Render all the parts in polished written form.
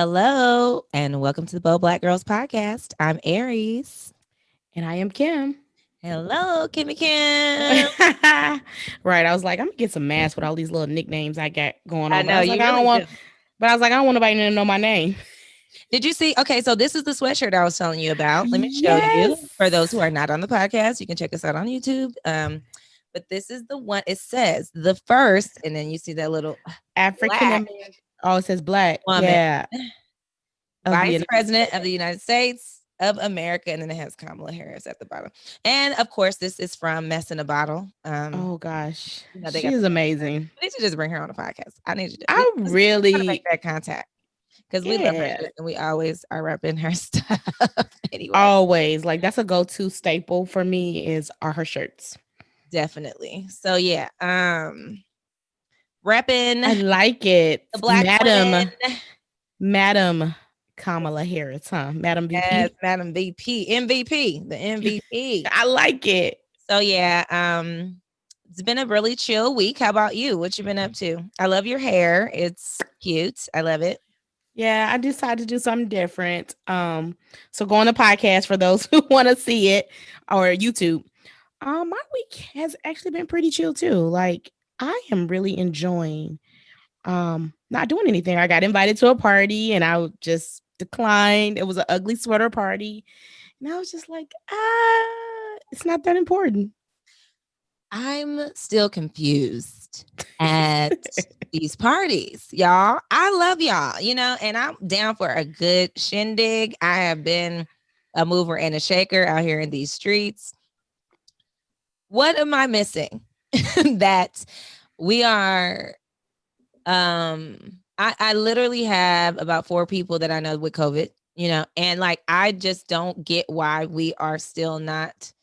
Hello, and welcome to the Bold Black Girls Podcast. I'm Aries. And I am Kim. Hello, Kimmy Kim. Right. I was like, I'm gonna get some masks with all these little nicknames I got going I on. But I know was like, you I don't really want do. I don't want nobody to know my name. Did you see? Okay, so this is the sweatshirt I was telling you about. Let me show you. For those who Yes. are not on the podcast, you can check us out on YouTube. But this is the one. It says the first, and then you see that little African black American. Oh, it says black. woman, Yeah. Of the Vice United President of the States. United States of America, and then it has Kamala Harris at the bottom. And of course, this is from Mess in a Bottle. Oh gosh. They She got is the. amazing. I need to just bring her on the podcast. I need to. I We gotta make really that contact because we love her yeah. shit and we always are repping her stuff. Anyway, Always. Like that's a go-to staple for me are her shirts. definitely. So yeah, repping I like it. the black Madam. women. Madam Kamala Harris, huh? Madam Yes, VP. Madam VP, MVP, the MVP. I like it. So yeah, it's been a really chill week. How about you? What you been up to? I love your hair. It's cute. I love it. Yeah, I decided to do something different. So go on the podcast for those who want to see it or YouTube. My week has actually been pretty chill too. Like I am really enjoying not doing anything. I got invited to a party and just declined. It was an ugly sweater party. And I was just like, it's not that important. I'm still confused at these parties, y'all. I love y'all, and I'm down for a good shindig. I have been a mover and a shaker out here in these streets. What am I missing? That we are I literally have about 4 people that I know with COVID, and like I just don't get why we are still not.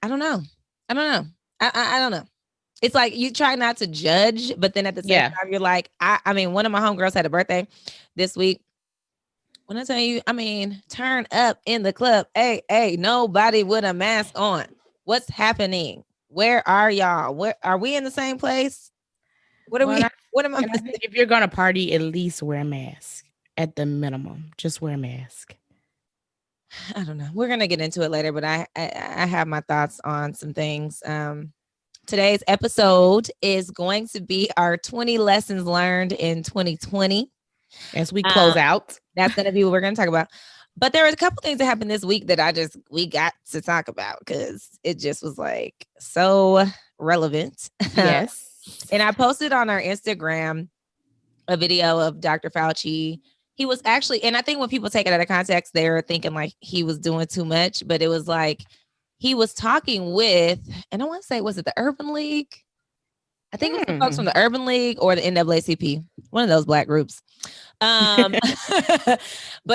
I don't know. I don't know. I don't know. It's like you try not to judge, but then at the same Yeah. time, you're like, I mean, one of my homegirls had a birthday this week. When I tell you, I mean, turn up in the club. Hey, nobody with a mask on. What's happening? Where are y'all? Where are we in the same place? What are Well, we? What am I and I missing? think if you're gonna party, at least wear a mask at the minimum. Just wear a mask. I don't know. We're gonna get into it later, but I have my thoughts on some things. Today's episode is going to be our 20 lessons learned in 2020. As we Um, close out. that's going to be what we're going to talk about. But there was a couple things that happened this week that we got to talk about because it just was like so relevant. Yes. And I posted on our Instagram a video of Dr. Fauci. He was actually, and I think when people take it out of context, they're thinking like he was doing too much, but it was like he was talking with, and I want to say, was it the Urban League? I think it was the folks from the Urban League or the NAACP, one of those black groups. But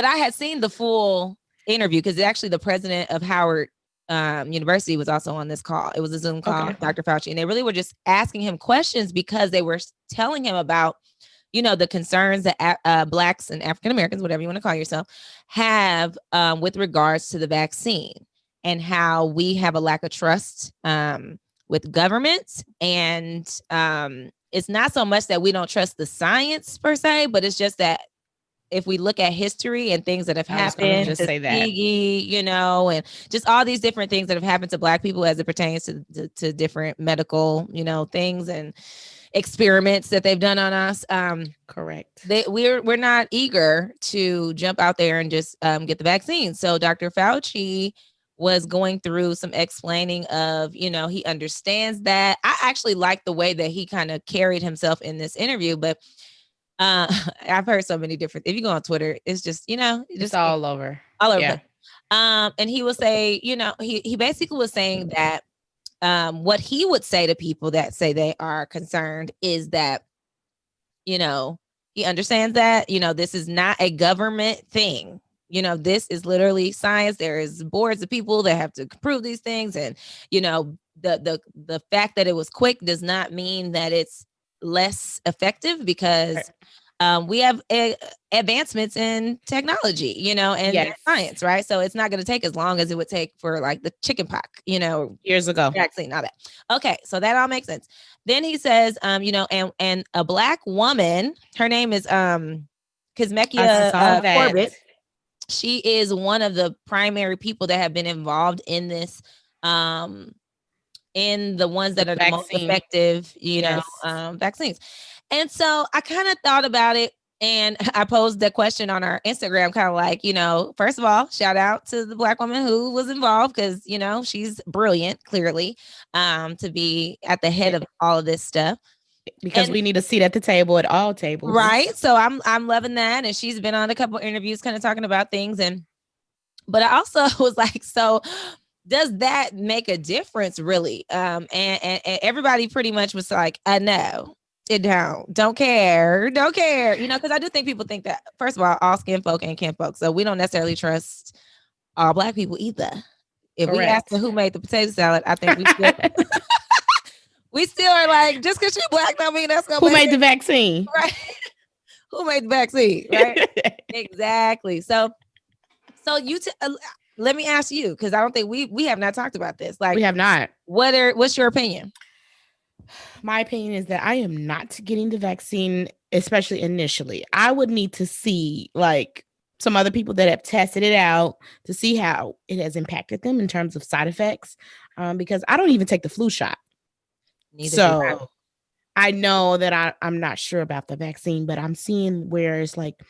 I had seen the full interview because actually the president of Howard University was also on this call. It was a Zoom call, Dr. Fauci, and they really were just asking him questions because they were telling him about, the concerns that Blacks and African Americans, whatever you want to call yourself, have with regards to the vaccine and how we have a lack of trust with government. And it's not so much that we don't trust the science per se, but it's just that if we look at history and things that have happened, just say that, and just all these different things that have happened to Black people as it pertains to different medical, things and experiments that they've done on us. Correct. We're not eager to jump out there and just get the vaccine. So Dr. Fauci was going through some explaining of, he understands that. I actually like the way that he kind of carried himself in this interview, but I've heard so many different. If you go on Twitter, it's just it's all over, all over. Yeah. And he will say, he basically was saying that what he would say to people that say they are concerned is that, he understands that this is not a government thing. This is literally science. There is boards of people that have to prove these things, and the fact that it was quick does not mean that it's less effective because we have advancements in technology, and science, right? So it's not going to take as long as it would take for like the chickenpox, years ago. Vaccine, all that. Okay, so that all makes sense. Then he says, and a Black woman, her name is Kizzmekia saw that. Corbett, she is one of the primary people that have been involved in this, in the ones that are the most effective, vaccines. And so I kind of thought about it, and I posed the question on our Instagram, kind of like, first of all, shout out to the Black woman who was involved, because, she's brilliant, clearly, to be at the head of all of this stuff. Because we need a seat at the table at all tables. Right. So I'm loving that. And she's been on a couple interviews kind of talking about things. But I also was like, so does that make a difference really? And everybody pretty much was like, no, it don't care. Because I do think people think that, first of all skin folk ain't kin folk. So we don't necessarily trust all Black people either. If we ask them who made the potato salad, I think we still we still are like, just because you're Black don't mean that's gonna who made the vaccine. Right. Who made the vaccine? Right. Exactly. So let me ask you, because I don't think we have not talked about this. Like, we have not. What's your opinion? My opinion is that I am not getting the vaccine, especially initially. I would need to see like some other people that have tested it out to see how it has impacted them in terms of side effects. Because I don't even take the flu shot. Neither so I know that I'm not sure about the vaccine, but I'm seeing where it's like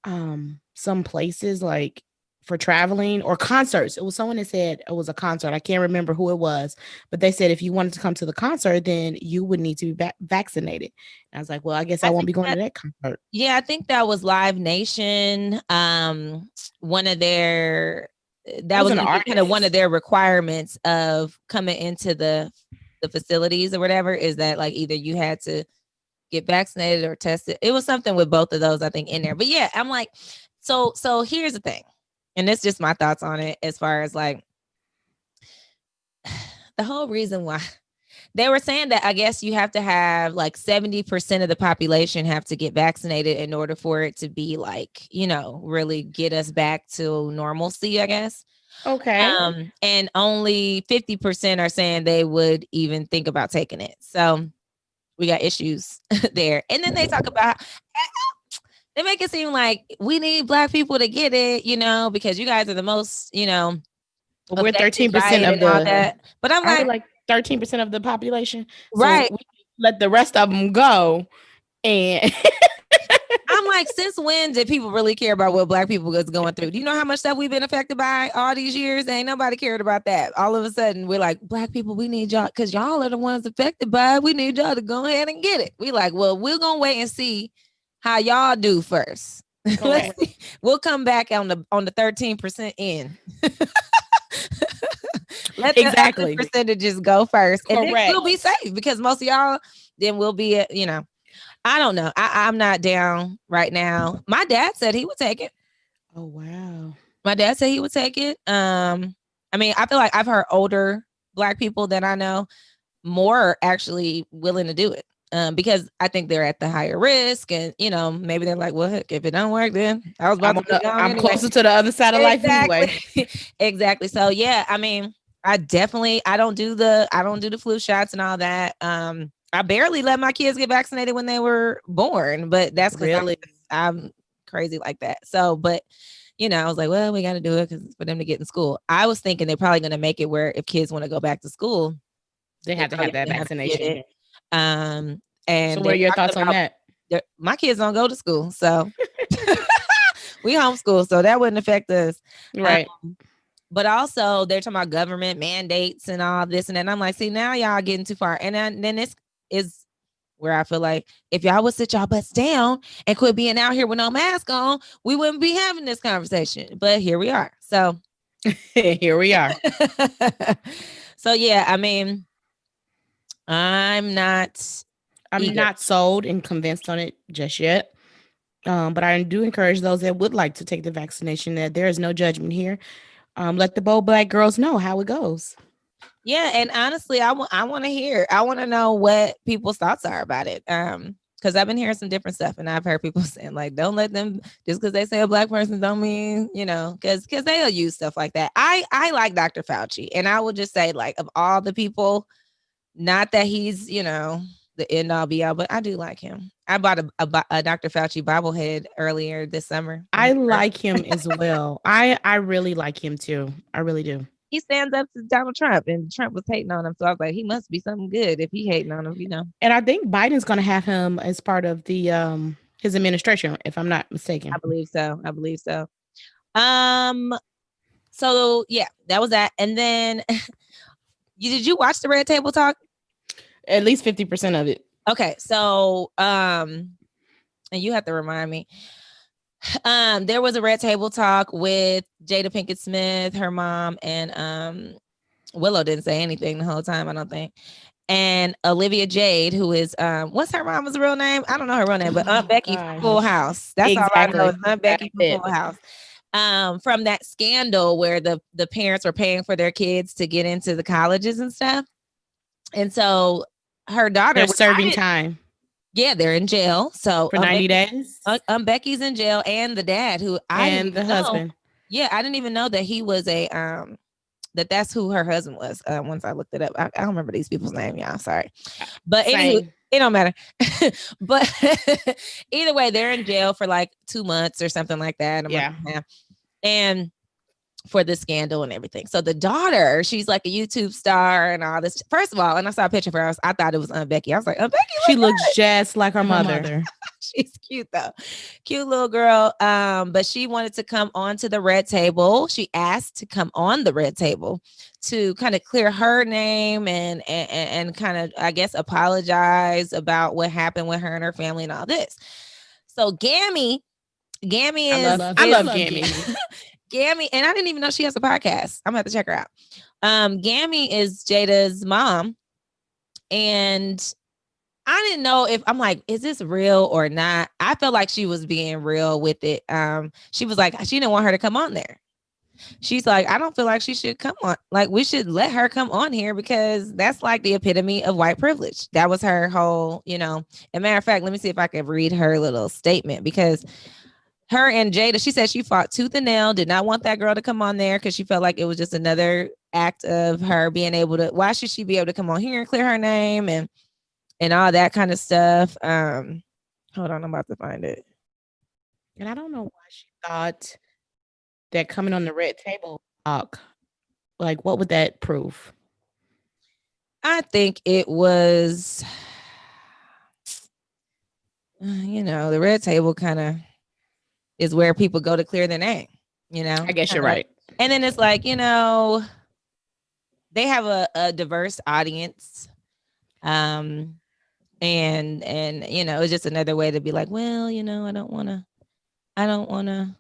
some places like for traveling or concerts. It was someone that said it was a concert. I can't remember who it was, but they said if you wanted to come to the concert, then you would need to be vaccinated. And I was like, well, I guess I won't be going to that concert. Yeah, I think that was Live Nation. One of their kind of one of their requirements of coming into the facilities or whatever is that like either you had to get vaccinated or tested. It was something with both of those, I think, in there. But yeah, I'm like, so here's the thing. And it's just my thoughts on it as far as like the whole reason why they were saying that I guess you have to have like 70% of the population have to get vaccinated in order for it to be like, really get us back to normalcy, I guess. Okay. And only 50% are saying they would even think about taking it. So we got issues there. And then they talk about they make it seem like we need Black people to get it, because you guys are the most, we're 13% of that. But I'm like 13% of the population. Right. So we let the rest of them go. And I'm like, since when did people really care about what Black people is going through? Do you know how much stuff we've been affected by all these years? Ain't nobody cared about that. All of a sudden, we're like, Black people, we need y'all, because y'all are the ones affected by it. We need y'all to go ahead and get it. We like, well, we're going to wait and see how y'all do first. Let's see. We'll come back on the 13% in. Let the percentages go first. Correct. And then we'll be safe, because most of y'all then will be, I don't know. I'm not down right now. My dad said he would take it. Oh, wow. My dad said he would take it. I mean, I feel like I've heard older Black people that I know more actually willing to do it. Because I think they're at the higher risk, and maybe they're like, well, heck, if it don't work, then I was about I'm closer to the other side of life anyway. Exactly. So yeah, I mean, I don't do the flu shots and all that. I barely let my kids get vaccinated when they were born, but that's because really I'm crazy like that. So, but I was like, well, we got to do it because for them to get in school. I was thinking they're probably going to make it where if kids want to go back to school, they have to have that vaccination. And so what are your thoughts on that? My kids don't go to school, so we homeschool, so that wouldn't affect us. Right. But also they're talking about government mandates and all this and that. And I'm like, see, now y'all getting too far. And then this is where I feel like if y'all would sit y'all butts down and quit being out here with no mask on, we wouldn't be having this conversation. But here we are. So here we are. So yeah, I mean, I'm not sold and convinced on it just yet. But I do encourage those that would like to take the vaccination that there is no judgment here. Let the bold Black girls know how it goes. Yeah, and honestly, I want to hear. I want to know what people's thoughts are about it. Because I've been hearing some different stuff, and I've heard people saying like, "Don't let them just because they say a Black person don't mean because they'll use stuff like that." I like Dr. Fauci, and I will just say like of all the people, not that he's the the end all be all, but I do like him. I bought a Dr. Fauci bobblehead earlier this summer. I like him as well. I really like him too. I really do. He stands up to Donald Trump, and Trump was hating on him. So I was like, he must be something good if he hating on him. And I think Biden's going to have him as part of the his administration, if I'm not mistaken. I believe so. So yeah, that was that. And then did you watch the Red Table Talk? At least 50% of it. Okay, so and you have to remind me. There was a Red Table Talk with Jada Pinkett Smith, her mom, and Willow didn't say anything the whole time, I don't think. And Olivia Jade, who is what's her mama's real name? I don't know her real name, but Aunt Becky from Full House. That's all I know is Aunt Becky from Full House. From that scandal where the parents were paying for their kids to get into the colleges and stuff. And so her daughter was serving time. Yeah, they're in jail. So for 90 days. Becky's in jail, and the dad, who and the husband. Yeah, I didn't even know that he was a that's who her husband was. Once I looked it up, I don't remember these people's name, y'all. Sorry, but anyway, it don't matter. But either way, they're in jail for like 2 months or something like that. And for the scandal and everything. So the daughter, she's like a YouTube star and all this. First of all, and I saw a picture of her, I thought it was Aunt Becky. I was like, Aunt Becky, she looks just like her mother. She's cute though. Cute little girl. But she wanted to come onto the Red Table. She asked to come on the Red Table to kind of clear her name and kind of, I guess, apologize about what happened with her and her family and all this. So Gammy is I love Gammy. Gammy, and I didn't even know she has a podcast. I'm gonna have to check her out. Gammy is Jada's mom, and I didn't know if I'm like, is this real or not? I felt like she was being real with it. She was like, she didn't want her to come on there. She's like, I don't feel like she should come on. Like, we should let her come on here because that's like the epitome of white privilege. That was her whole, And matter of fact, let me see if I can read her little statement, because her and Jada, she said she fought tooth and nail, did not want that girl to come on there because she felt like it was just another act of her being able to, why should she be able to come on here and clear her name and all that kind of stuff. Hold on, I'm about to find it. And I don't know why she thought that coming on the Red Table Talk, like, what would that prove? I think it was, the Red Table kind of is where people go to clear their name, I guess you're right. And then it's like, they have a diverse audience. And it's just another way to be like, well, I don't want to,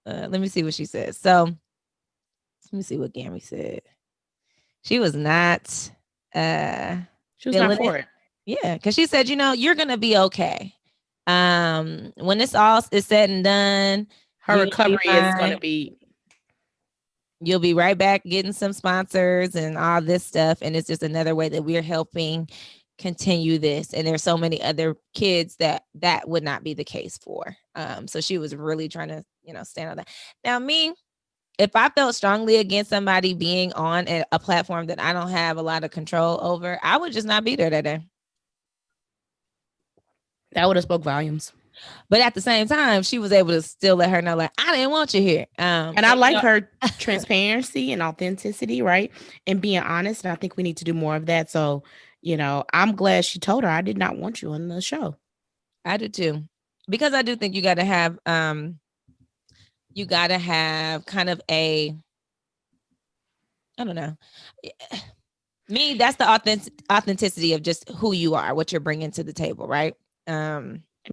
let me see what she says. So let me see what Gammy said. She was not, she was not for it. Yeah. Cause she said, you're going to be okay. When this all is said and done, her recovery is going to be, you'll be right back getting some sponsors and all this stuff. And it's just another way that we're helping continue this. And there's so many other kids that would not be the case for. So she was really trying to, stand on that. Now, me, if I felt strongly against somebody being on a platform that I don't have a lot of control over, I would just not be there that day. That would have spoke volumes. But at the same time, she was able to still let her know, like, I didn't want you here. And I like her transparency and authenticity, right? And being honest. And I think we need to do more of that. So, I'm glad she told her, I did not want you on the show. I do too. Because I do think you got to have kind of I don't know. Me, that's the authenticity of just who you are, what you're bringing to the table, right?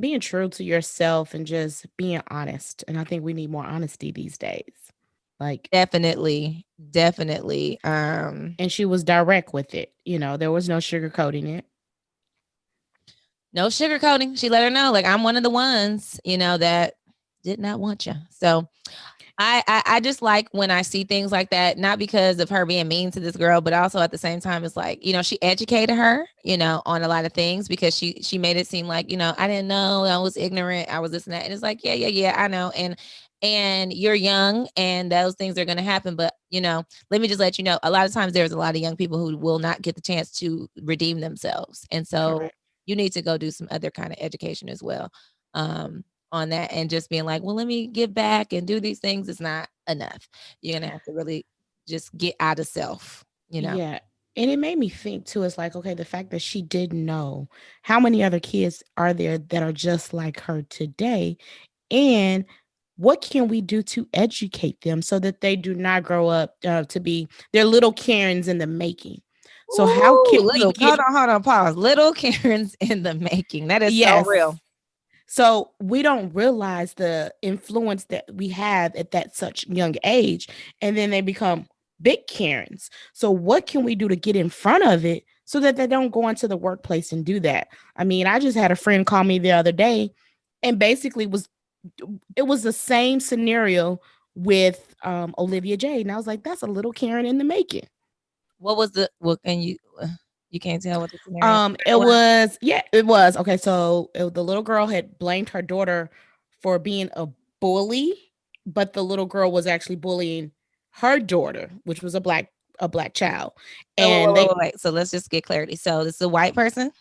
Being true to yourself and just being honest. And I think we need more honesty these days. Like, definitely. And she was direct with it. There was no sugarcoating it. No sugarcoating. She let her know, like, I'm one of the ones, that did not want you. So I just like when I see things like that, not because of her being mean to this girl, but also at the same time, it's like, she educated her, on a lot of things, because she made it seem like, I didn't know, I was ignorant, I was this and that. And it's like, yeah, I know. And and you're young and those things are going to happen. But, let me just let you know, a lot of times there's a lot of young people who will not get the chance to redeem themselves. And so Correct. you need to go do some other kind of education as well, on that. And just being like, well, let me give back and do these things is not enough. You're going to have to really just get out of self. Yeah. And it made me think too. It's like, okay, the fact that she didn't know, how many other kids are there that are just like her today? And what can we do to educate them so that they do not grow up to be, they're little Karens in the making? So how Ooh, can we get, hold on, pause. Little Karen's in the making. That is so yes. real. So we don't realize the influence that we have at that such young age, and then they become big Karens. So what can we do to get in front of it so that they don't go into the workplace and do that? I mean, I just had a friend call me the other day, and basically it was the same scenario with Olivia Jade, and I was like, that's a little Karen in the making. What was can you can't tell what the scenario It was? was, yeah, it was. Okay, so the little girl had blamed her daughter for being a bully, but the little girl was actually bullying her daughter, which was a black child. So And they wait. So let's just get clarity. So this is a white person?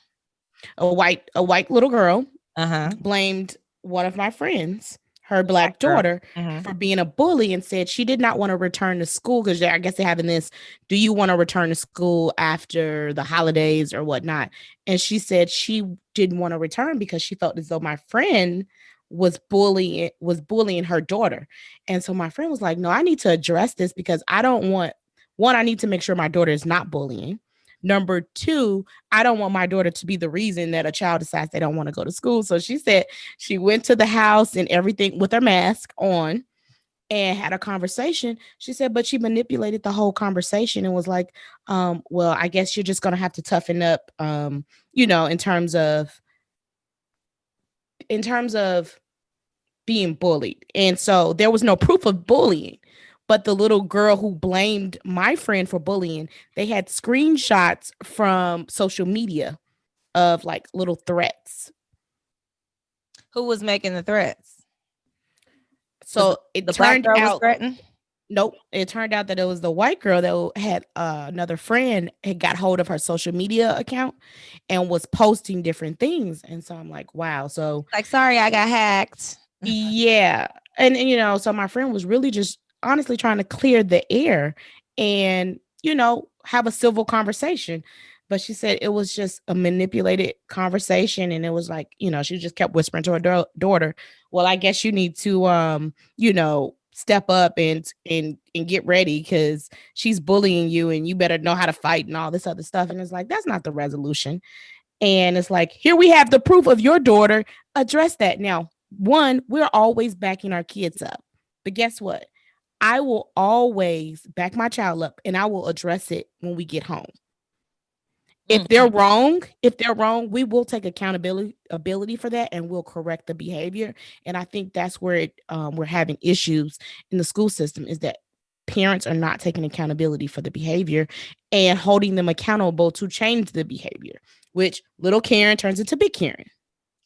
a white little girl Uh-huh. blamed one of my friends, her Black black girl. daughter, Mhm. for being a bully and said she did not want to return to school because I guess they're having this, do you want to return to school after the holidays or whatnot? And she said she didn't want to return because she felt as though my friend was bullying her daughter. And so my friend was like, no, I need to address this because I don't want, one, I need to make sure my daughter is not bullying. Number two, I don't want my daughter to be the reason that a child decides they don't want to go to school. So she said she went to the house and everything with her mask on and had a conversation. She said, but she manipulated the whole conversation and was like, well, I guess you're just gonna have to toughen up, in terms of being bullied. And so there was no proof of bullying. But the little girl who blamed my friend for bullying, they had screenshots from social media of like little threats. Who was making the threats? So it The black turned girl was out, threatened? nope, it turned out that it was the white girl that had another friend had got hold of her social media account and was posting different things. And so I'm like, wow. So Like, sorry, I got hacked. yeah. And so my friend was really just honestly trying to clear the air and, have a civil conversation. But she said it was just a manipulated conversation. And it was like, she just kept whispering to her daughter, well, I guess you need to, step up and get ready because she's bullying you and you better know how to fight and all this other stuff. And it's like, that's not the resolution. And it's like, here we have the proof of your daughter. Address that. Now, one, we're always backing our kids up. But guess what? I will always back my child up and I will address it when we get home. If they're Mhm. wrong, we will take accountability for that and we'll correct the behavior. And I think that's where we're having issues in the school system is that parents are not taking accountability for the behavior and holding them accountable to change the behavior, which little Karen turns into big Karen.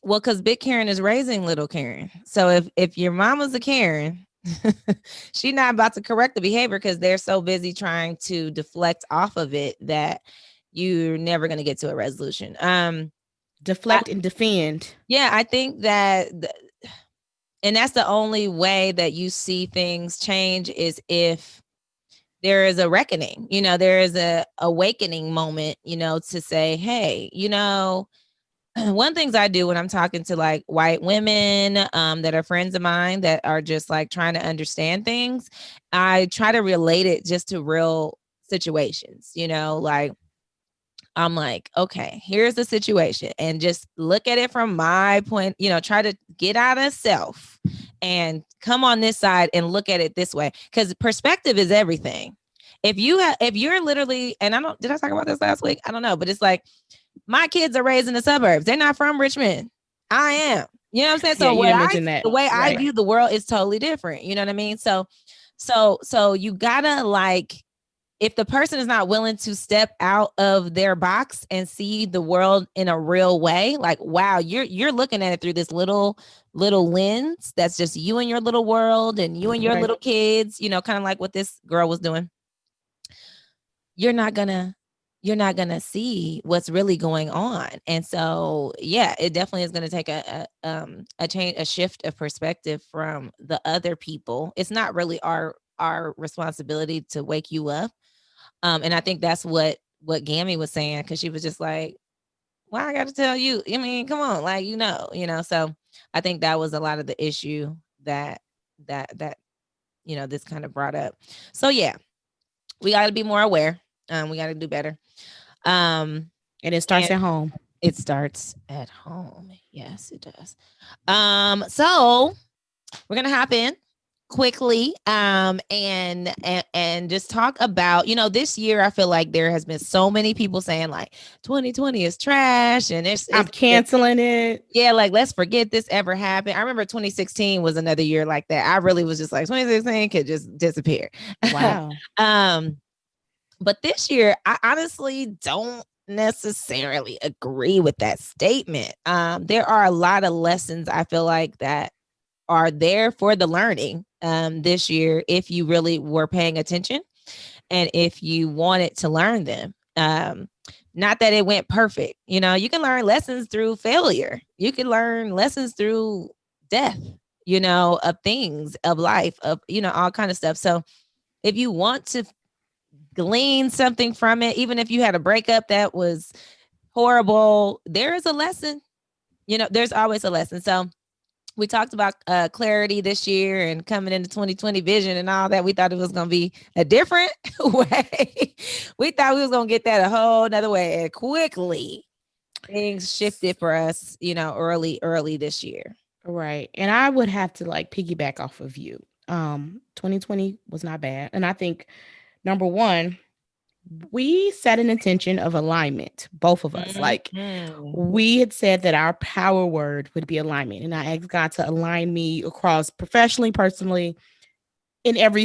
Well, because big Karen is raising little Karen. So if your mama's a Karen, she's not about to correct the behavior because they're so busy trying to deflect off of it that you're never going to get to a resolution. Deflect and defend. Yeah, I think that, and that's the only way that you see things change is if there is a reckoning, there is a awakening moment, to say, hey, one of the things I do when I'm talking to like white women that are friends of mine that are just like trying to understand things, I try to relate it just to real situations, like I'm like, okay, here's the situation and just look at it from my point, try to get out of self and come on this side and look at it this way. Because perspective is everything. If you're literally, and did I talk about this last week? I don't know, but it's like my kids are raised in the suburbs. They're not from Richmond. I am. You know what I'm saying? Yeah, So you didn't mention that. the way I Right. view the world is totally different. You know what I mean? So you gotta like if the person is not willing to step out of their box and see the world in a real way, like, wow, you're looking at it through this little lens that's just you and your little world and you and your little kids, you know, kind of like what this girl was doing. You're not gonna see what's really going on. And so, yeah, it definitely is going to take a change, a shift of perspective from the other people. It's not really our responsibility to wake you up. And I think that's what Gammy was saying, because she was just like, why I got to tell you? I mean, come on, like, you know. So I think that was a lot of the issue that this kind of brought up. So yeah, we got to be more aware. We got to do better. And it starts at home. It starts at home. Yes, it does. So we're gonna hop in quickly and just talk about, this year I feel like there has been so many people saying like 2020 is trash and I'm canceling it. Yeah, like let's forget this ever happened. I remember 2016 was another year like that. I really was just like 2016 could just disappear. Wow. But this year I honestly don't necessarily agree with that statement. There are a lot of lessons I feel like that are there for the learning this year if you really were paying attention and if you wanted to learn them. Not that it went perfect. You can learn lessons through failure. You can learn lessons through death, of things, of life, of, all kind of stuff. So if you want to glean something from it, even if you had a breakup that was horrible, there is a lesson. There's always a lesson. So we talked about clarity this year and coming into 2020 vision and all that. We thought it was going to be a different way. We thought we was going to get that a whole nother way. And quickly things shifted for us, early this year. Right. And I would have to like piggyback off of you. 2020 was not bad. And I think number one, we set an intention of alignment, both of us. Like we had said that our power word would be alignment. And I asked God to align me across professionally, personally,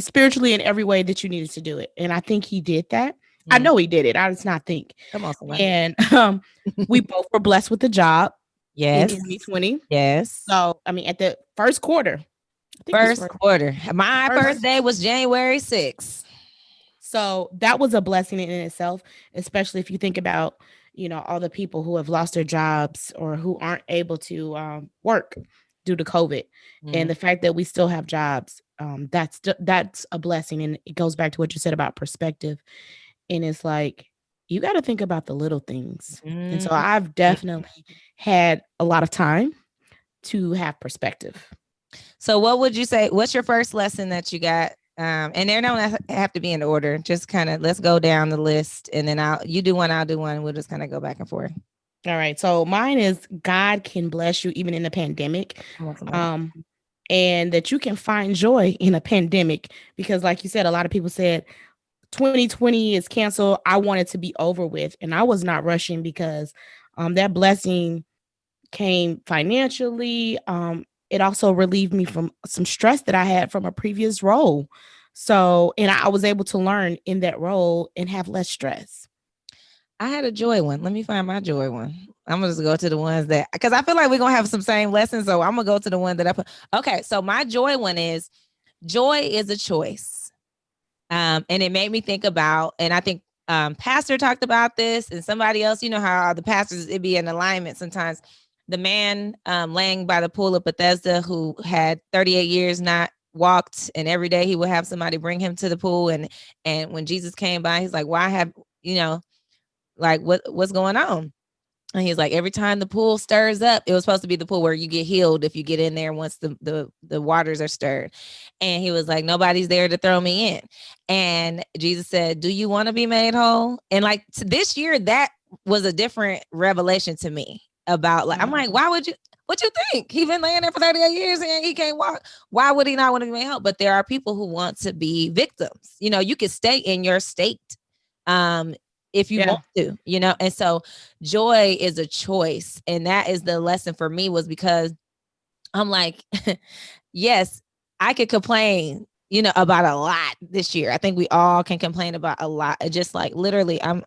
spiritually, in every way that you needed to do it. And I think he did that. I know he did it. I just not think. Come on, somebody. And we both were blessed with the job. Yes. In 2020. Yes. So, I mean, at the first quarter. My birthday was January 6th. So that was a blessing in itself, especially if you think about, all the people who have lost their jobs or who aren't able to work due to COVID. And the fact that we still have jobs, that's a blessing. And it goes back to what you said about perspective. And it's like, you got to think about the little things. And so I've definitely had a lot of time to have perspective. So what would you say? What's your first lesson that you got? And they don't have to be in order. Just kind of let's go down the list, and then you do one, I'll do one. We'll just kind of go back and forth. All right. So mine is God can bless you even in a pandemic, and that you can find joy in a pandemic, because, like you said, a lot of people said 2020 is canceled. I want it to be over with, and I was not rushing because that blessing came financially. It also relieved me from some stress that I had from a previous role. So, and I was able to learn in that role and have less stress. I had a joy one. Let me find my joy one. I'm going to just go to the ones that, because I feel like we're going to have some same lessons. So I'm going to go to the one that I put. Okay. So my joy one is joy is a choice. And it made me think about, and I think Pastor talked about this and somebody else, how the pastors, it'd be in alignment sometimes. The man laying by the pool of Bethesda who had 38 years not walked, and every day he would have somebody bring him to the pool. And when Jesus came by, he's like, why have, like what's going on? And he's like, every time the pool stirs up, it was supposed to be the pool where you get healed if you get in there once the waters are stirred. And he was like, nobody's there to throw me in. And Jesus said, do you want to be made whole? And like this year, that was a different revelation to me. About like, I'm like, what you think? He's been laying there for 38 years and he can't walk. Why would he not want to be help? But there are people who want to be victims. You can stay in your state if you want to, and so joy is a choice. And that is the lesson for me, was because I'm like, yes, I could complain about a lot this year. I think we all can complain about a lot. Just like literally, I'm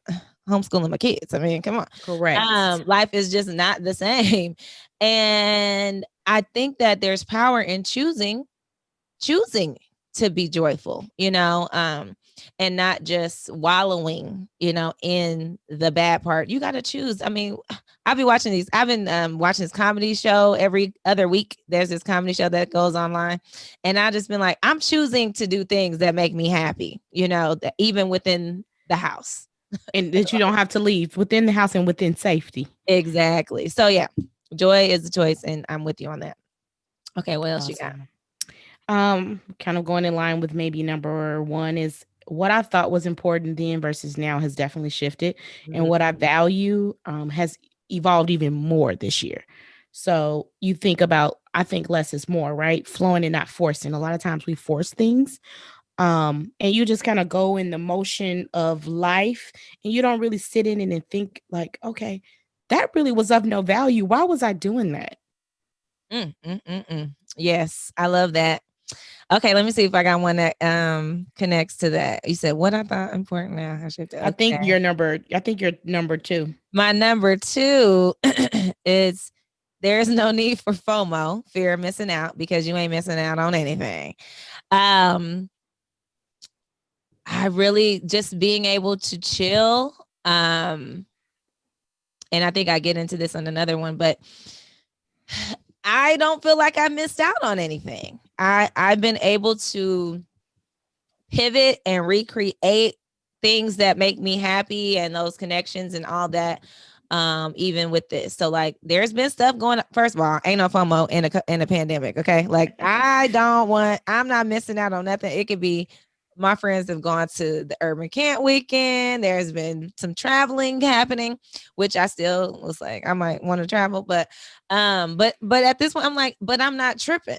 homeschooling my kids. I mean, come on. Correct. Life is just not the same. And I think that there's power in choosing to be joyful, and not just wallowing, in the bad part. You got to choose. I mean, I've been watching this comedy show every other week. There's this comedy show that goes online, and I just been like, I'm choosing to do things that make me happy, that even within the house. And that you don't have to leave within the house and within safety. Exactly. So yeah, joy is the choice, and I'm with you on that. Okay, what else you got? Kind of going in line with maybe number one is what I thought was important then versus now has definitely shifted. And Mhm. what I value has evolved even more this year. So you think about, I think less is more, right? Flowing and not forcing. A lot of times we force things. And you just kind of go in the motion of life and you don't really sit in it and think like, okay, that really was of no value. Why was I doing that? Yes, I love that. Okay, let me see if I got one that connects to that. You said what I thought important now. I should okay. I think you're number two. My number two is there's no need for FOMO, fear of missing out, because you ain't missing out on anything. I really just being able to chill. And I think I get into this on another one, but I don't feel like I missed out on anything. I've been able to pivot and recreate things that make me happy and those connections and all that. Even with this, so like, there's been stuff going. First of all, ain't no FOMO in a pandemic. Okay, like I'm not missing out on nothing. It could be my friends have gone to the Urban Camp weekend. There's been some traveling happening, which I still was like, I might want to travel, but at this point, I'm like, but I'm not tripping.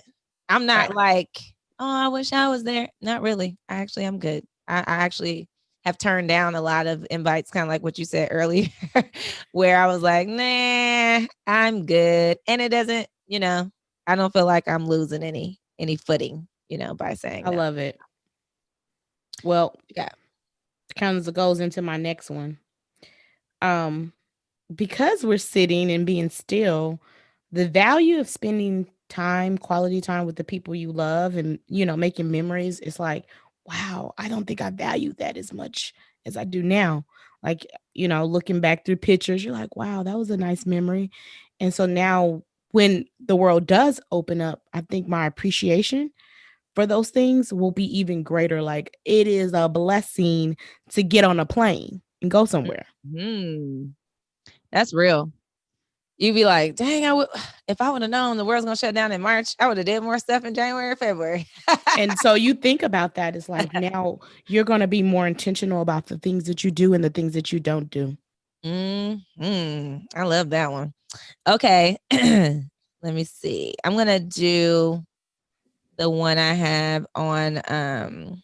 I'm not Right. like, oh, I wish I was there. Not really. I'm good. I actually have turned down a lot of invites, kind of like what you said earlier, where I was like, nah, I'm good. And it doesn't, I don't feel like I'm losing any footing, by saying I no. love it. Well, Yeah. kind of goes into my next one. Because we're sitting and being still, the value of spending time, quality time with the people you love and, making memories is like, wow, I don't think I value that as much as I do now. Like, looking back through pictures, you're like, wow, that was a nice memory. And so now when the world does open up, I think my appreciation for those things will be even greater. Like, it is a blessing to get on a plane and go somewhere. Hmm. That's real. You'd be like, dang, if I would have known the world's gonna shut down in March, I would have did more stuff in January or February. And so you think about that, it's like now you're going to be more intentional about the things that you do and the things that you don't do. I love that one. Okay. Let me see. I'm gonna do the one I have on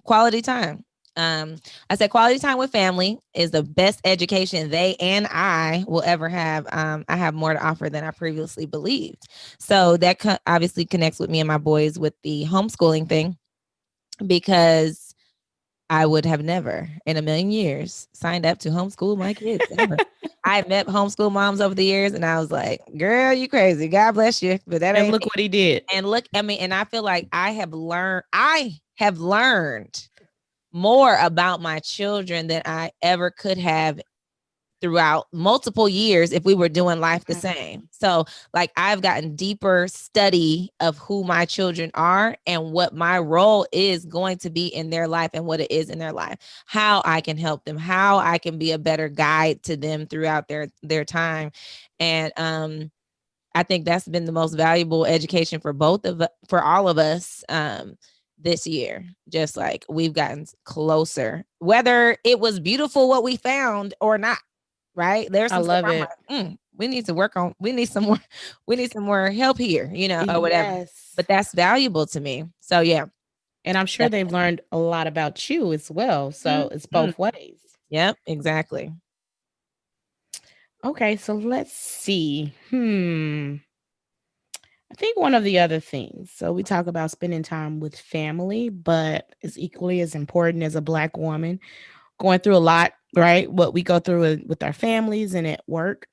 quality time. I said quality time with family is the best education they and I will ever have. I have more to offer than I previously believed. So that obviously connects with me and my boys with the homeschooling thing, because I would have never in a million years signed up to homeschool my kids ever. I've met homeschool moms over the years and I was like, girl, you crazy. God bless you. But that And ain't look me. what he did. And look, I mean, and I feel like I have learned more about my children than I ever could have throughout multiple years if we were doing life the same. So like, I've gotten deeper study of who my children are and what my role is going to be in their life and what it is in their life, how I can help them, how I can be a better guide to them throughout their time. And I think that's been the most valuable education for all of us this year. Just like, we've gotten closer, whether it was beautiful what we found or not. Right? There's I some stuff love I'm it. like, we need to work on. We need some more help here, or whatever. Yes. But that's valuable to me. So yeah. And I'm sure they've learned a lot about you as well. So it's Mhm. both ways. Yep, exactly. Okay, so let's see. I think one of the other things, so we talk about spending time with family, but it's equally as important as a Black woman going through a lot, right? What we go through with our families and at work.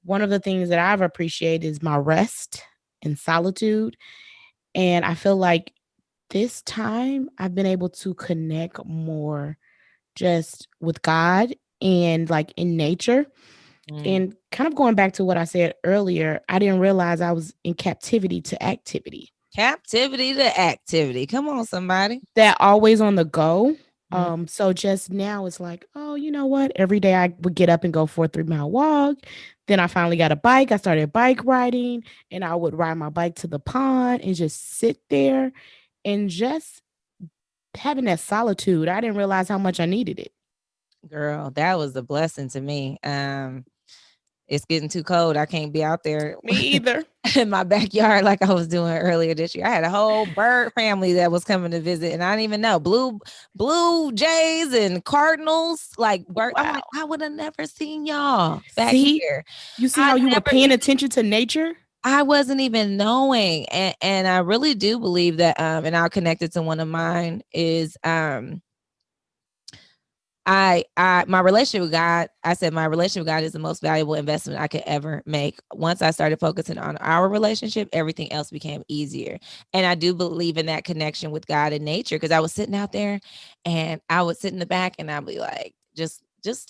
One of the things that I've appreciated is my rest and solitude. And I feel like this time I've been able to connect more just with God and like in nature. Mm. And kind of going back to what I said earlier, I didn't realize I was in captivity to activity. Captivity to activity. Come on, somebody. That always on the go. Mm. So just now it's like, oh, you know what? Every day I would get up and go for a 3 mile walk. Then I finally got a bike. I started bike riding and I would ride my bike to the pond and just sit there and just having that solitude. I didn't realize how much I needed it. Girl, that was a blessing to me. It's getting too cold. I can't be out there Me either. in my backyard like I was doing earlier this year. I had a whole bird family that was coming to visit, and I didn't even know blue jays and cardinals, like bird. I'm like, Wow. I would have never seen y'all back See, here. you see I how you were never paying even attention to nature? I wasn't even knowing. And I really do believe that and I'll connect it to one of mine is I my relationship with God, I said my relationship with God is the most valuable investment I could ever make. Once I started focusing on our relationship, everything else became easier. And I do believe in that connection with God and nature because I was sitting out there and I would sit in the back and I'd be like, just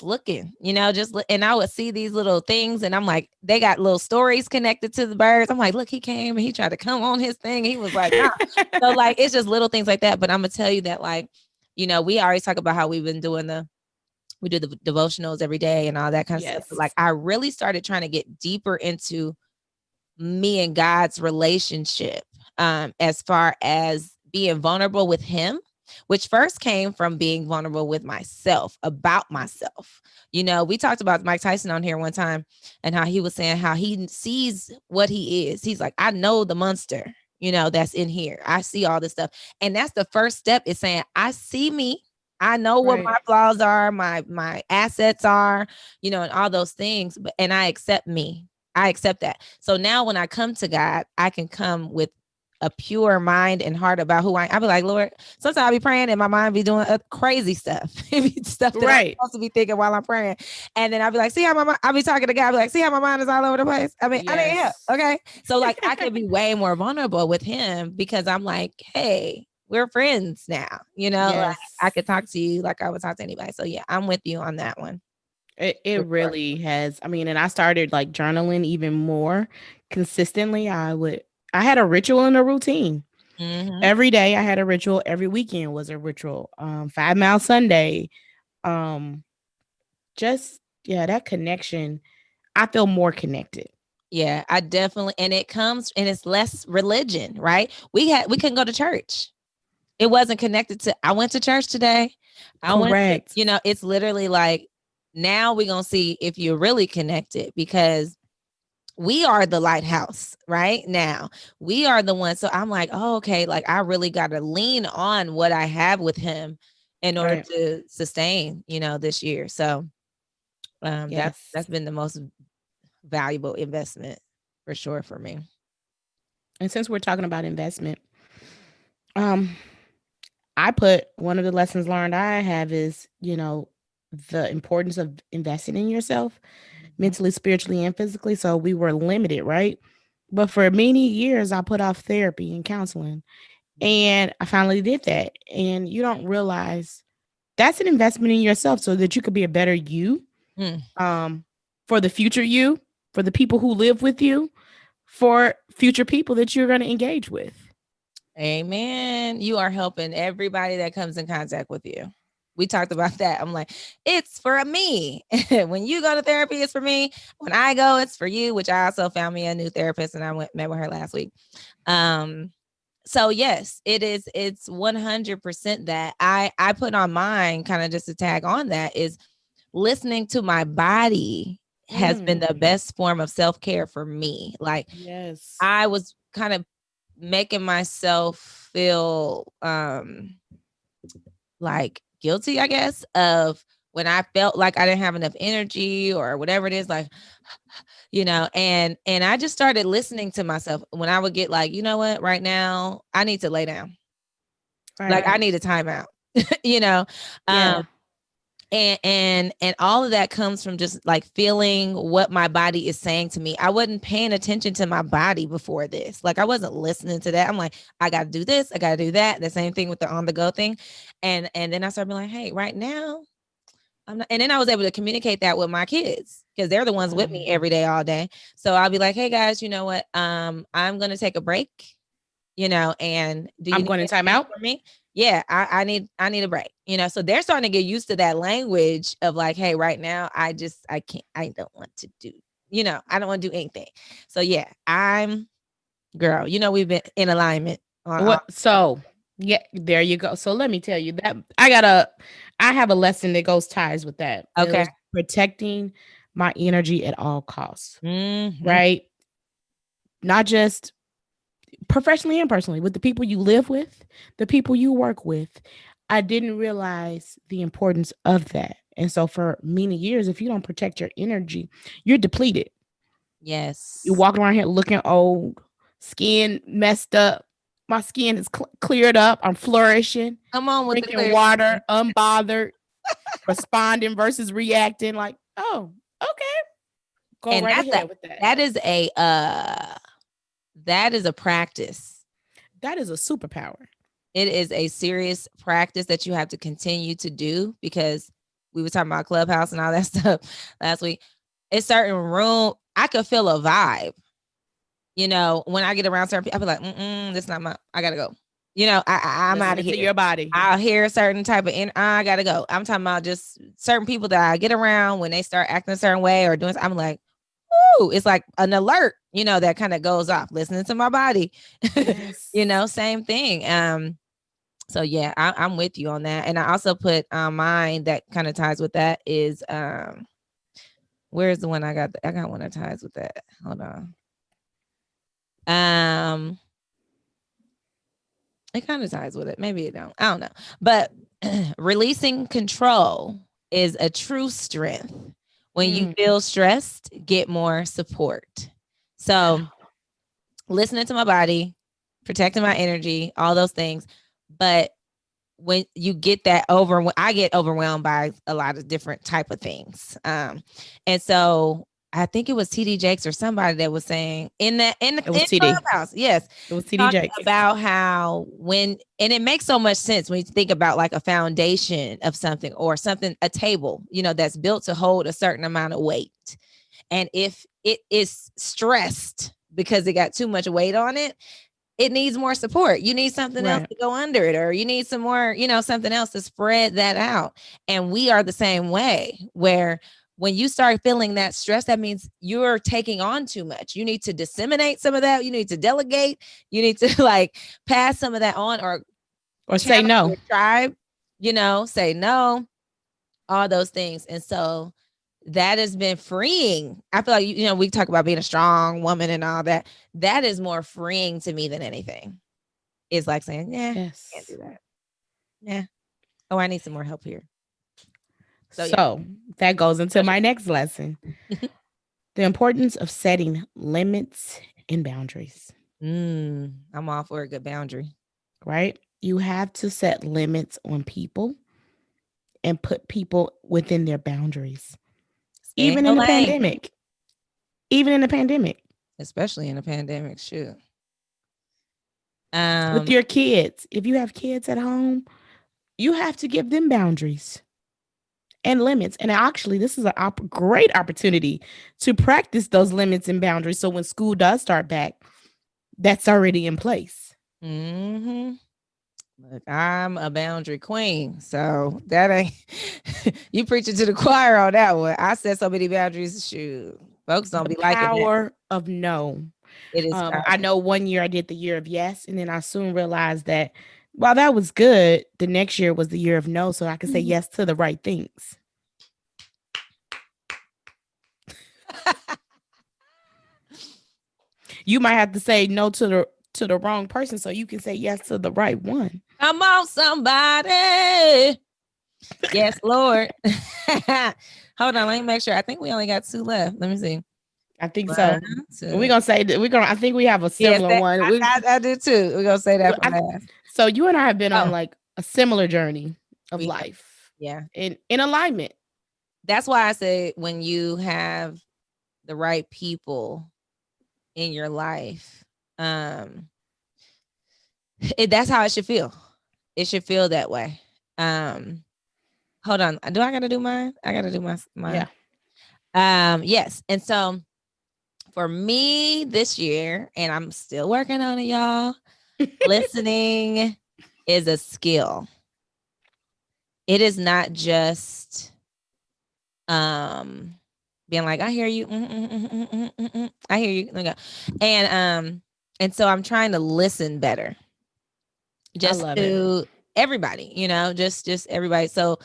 looking, and I would see these little things and I'm like, they got little stories connected to the birds. I'm like, look, he came and he tried to come on his thing. He was like, nah. So like, it's just little things like that. But I'm gonna tell you that like, we always talk about how we've been doing we do the devotionals every day and all that kind of stuff. But like Yes. I really started trying to get deeper into me and God's relationship, as far as being vulnerable with him, which first came from being vulnerable with myself about myself. We talked about Mike Tyson on here one time and how he was saying how he sees what he is. He's like, I know the monster, that's in here. I see all this stuff. And that's the first step is saying, I see me. I know what Right. my flaws are, my assets are, and all those things, but and I accept me. I accept that. So now when I come to God, I can come with a pure mind and heart about who I be like, Lord, sometimes I'll be praying and my mind be doing crazy stuff. Stuff that I'm Right. supposed to be thinking while I'm praying. And then I'll be like, see how I'll be talking to God, I'll be like, see how my mind is all over the place. I mean, I need help. Yes. Okay. So like I can be way more vulnerable with him because I'm like, hey, we're friends now. Like I Yes. could talk to you like I would talk to anybody. So yeah, I'm with you on that one. It For sure. really has. I mean, and I started like journaling even more consistently. I had a ritual and a routine. Mm-hmm. Every day I had a ritual. Every weekend was a ritual. 5 Mile Sunday. Um, just yeah, that connection. I feel more connected. Yeah, I definitely, and it comes and it's less religion, right? We couldn't go to church. It wasn't connected to I went to church today. I went to, Correct. it's literally like now we're gonna see if you're really connected because we are the lighthouse right now. We are the ones. So I'm like, oh, okay, like I really gotta lean on what I have with him in order Right. to sustain, this year. So that's Yes. been the most valuable investment for sure for me. And since we're talking about investment, um, I put one of the lessons learned I have is, the importance of investing in yourself Mhm. mentally, spiritually, and physically. So we were limited, right? But for many years, I put off therapy and counseling. And I finally did that. And you don't realize that's an investment in yourself so that you could be a better you, Mm. um, for the future you, for the people who live with you, for future people that you're going to engage with. Amen. You are helping everybody that comes in contact with you. We talked about that. I'm like, it's for me. When you go to therapy, it's for me. When I go, it's for you, which I also found me a new therapist and I met with her last week. So yes, it's 100% that I put on mine kind of just to tag on that is listening to my body has been Mm, the best form of self-care for me. Like yes. I was kind of making myself feel like guilty, I guess, of when I felt like I didn't have enough energy or whatever it is, like and I just started listening to myself when I would get like, you know what, right now I need to lay down. Like I need a timeout, Yeah. And all of that comes from just like feeling what my body is saying to me. I wasn't paying attention to my body before this. Like I wasn't listening to that. I'm like, I got to do this. I got to do that. The same thing with the on the go thing. And then I started being like, hey, right now, I'm not. And then I was able to communicate that with my kids because they're the ones with me every day, all day. So I'll be like, hey guys, you know what? I'm going to take a break, and do you I'm need going to time out for me? Yeah, I need a break, so they're starting to get used to that language of like, hey, right now I can't, I don't want to do, I don't want to do anything. So yeah, girl, we've been in alignment so yeah, there you go. So let me tell you that I have a lesson that goes ties with that. Okay. Protecting my energy at all costs. Mm-hmm. Right? Not just professionally and personally, with the people you live with, the people you work with. I didn't realize the importance of that. And so for many years, if you don't protect your energy, you're depleted. Yes. You walk around here looking old, skin messed up. My skin is cleared up. I'm flourishing. Come on with drinking water, unbothered, responding versus reacting. Like, oh, okay. Go and right ahead with that. That is a practice. That is a superpower. It is a serious practice that you have to continue to do because we were talking about Clubhouse and all that stuff last week. A certain room, I could feel a vibe. When I get around certain people, I'll be like, that's not I gotta go. I'm out of here. Your body. I'll hear a certain type of I gotta go. I'm talking about just certain people that I get around when they start acting a certain way or doing. I'm like, ooh, it's like an alert, that kind of goes off. Listening to my body, yes. Same thing. So yeah, I'm with you on that, and I also put mine that kind of ties with that is where's the one I got? I got one that ties with that. Hold on. It kind of ties with it. Maybe it don't. I don't know. But releasing control is a true strength. When you feel stressed, get more support. So listening to my body, protecting my energy, all those things. But when you get that I get overwhelmed by a lot of different type of things. And so I think it was TD Jakes or somebody that was saying in the Clubhouse. Yes. It was TD Jakes. About how and it makes so much sense when you think about like a foundation of something or something, a table, that's built to hold a certain amount of weight. And if it is stressed because it got too much weight on it, it needs more support. You need something else to go under it, or you need some more, something else to spread that out. And we are the same way, where when you start feeling that stress, that means you're taking on too much. You need to disseminate some of that. You need to delegate. You need to like pass some of that on or say no. Tribe, say no, all those things. And so that has been freeing. I feel like, we talk about being a strong woman and all that. That is more freeing to me than anything. It's like saying, can't do that. Yeah. Oh, I need some more help here. So that goes into my next lesson. The importance of setting limits and boundaries. I'm all for a good boundary. Right? You have to set limits on people and put people within their boundaries. Even in the pandemic. Even in the pandemic. Especially in a pandemic, shoot. With your kids. If you have kids at home, you have to give them boundaries and limits. And actually, this is a great opportunity to practice those limits and boundaries. So when school does start back, that's already in place. Mm-hmm. Look, I'm a boundary queen. So that ain't, you preaching to the choir on that one. I set so many boundaries. Shoot, folks don't be like it. Power of no. It is. I know one year I did the year of yes. And then I soon realized that while that was good, the next year was the year of no. So I could say yes to the right things. You might have to say no to the wrong person so you can say yes to the right one. Come on, somebody. Yes, Lord. Hold on, let me make sure. I think we only got 2 left. Let me see. I think so. 1, We're 2. gonna say that I think we have a Yes, similar one. I do too. We're gonna say that for I, last. so you and I have been on Oh, like a similar journey of we life yeah. in alignment. That's why I say when you have the right people in your life, that's how it should feel. It should feel that way. Hold on. Do I gotta do mine? I gotta do mine. Yeah. Yes. And so for me this year, and I'm still working on it, y'all, listening is a skill. It is not just being like, I hear you. I hear you. And so I'm trying to listen better. Just love it. to everybody, just everybody. So